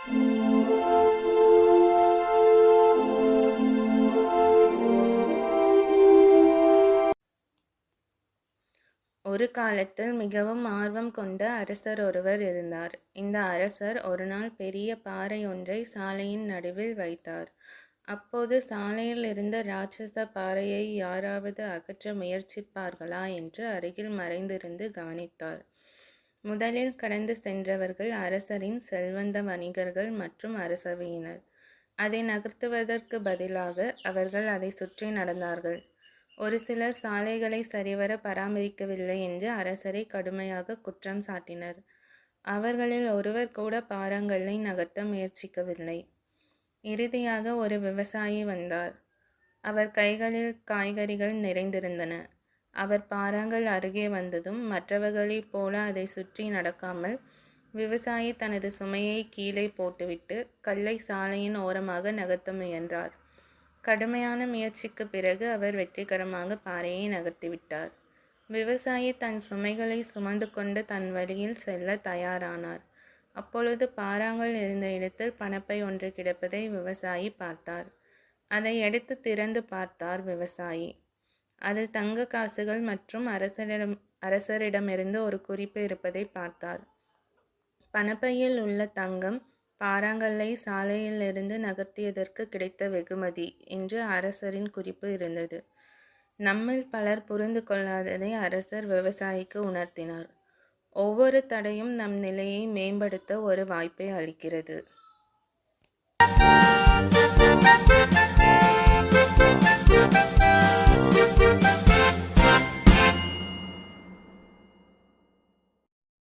ஒரு காலத்தில் மிகவும் ஆர்வம் கொண்ட அரசர் ஒருவர் இருந்தார். இந்த அரசர் ஒருநாள் பெரிய பாறை ஒன்றை சாலையின் நடுவில் வைத்தார். அப்போது சாலையில் இருந்த ராட்சச பாறையை யாராவது அகற்ற முயற்சிப்பார்களா என்று அருகில் மறைந்திருந்து கவனித்தார். முதலில் கடந்து சென்றவர்கள் அரசரின் செல்வந்த வணிகர்கள் மற்றும் அரசவையினர். அதை நகர்த்துவதற்கு பதிலாக அவர்கள் அதை சுற்றி நடந்தார்கள். ஒரு சிலர் சாலைகளை சரிவர பராமரிக்கவில்லை என்று அரசரை கடுமையாக குற்றம் சாட்டினர். அவர்களில் ஒருவர் கூட பாறாங்கல்லை நகர்த்த முயற்சிக்கவில்லை. இறுதியாக ஒரு விவசாயி வந்தார். அவர் கைகளில் காய்கறிகள் நிறைந்திருந்தன. அவர் பாறாங்கல் அருகே வந்ததும் மற்றவர்களைப் போல அதை சுற்றி நடக்காமல் விவசாயி தனது சுமையை கீழே போட்டுவிட்டு கல்லை சாலையின் ஓரமாக நகர்த்த முயன்றார். கடுமையான முயற்சிக்கு பிறகு அவர் வெற்றிகரமாக பாறையை நகர்த்திவிட்டார். விவசாயி தன் சுமைகளை சுமந்து கொண்டு தன் வழியில் செல்ல தயாரானார். அப்பொழுது பாறாங்கல் இருந்த இடத்தில் பணப்பை ஒன்று கிடப்பதை விவசாயி பார்த்தார். அதை எடுத்து திறந்து பார்த்தார் விவசாயி. அதில் தங்க காசுகள் மற்றும் அரசரிடமிருந்து ஒரு குறிப்பு இருப்பதை பார்த்தார். பணப்பையில் உள்ள தங்கம் பாறாங்கல்லை சாலையிலிருந்து நகர்த்தியதற்கு கிடைத்த வெகுமதி என்று அரசரின் குறிப்பு இருந்தது. நம்மில் பலர் புரிந்து கொள்ளாததை அரசர் விவசாயிக்கு உணர்த்தினார். ஒவ்வொரு தடையும் நம் நிலையை மேம்படுத்த ஒரு வாய்ப்பை அளிக்கிறது.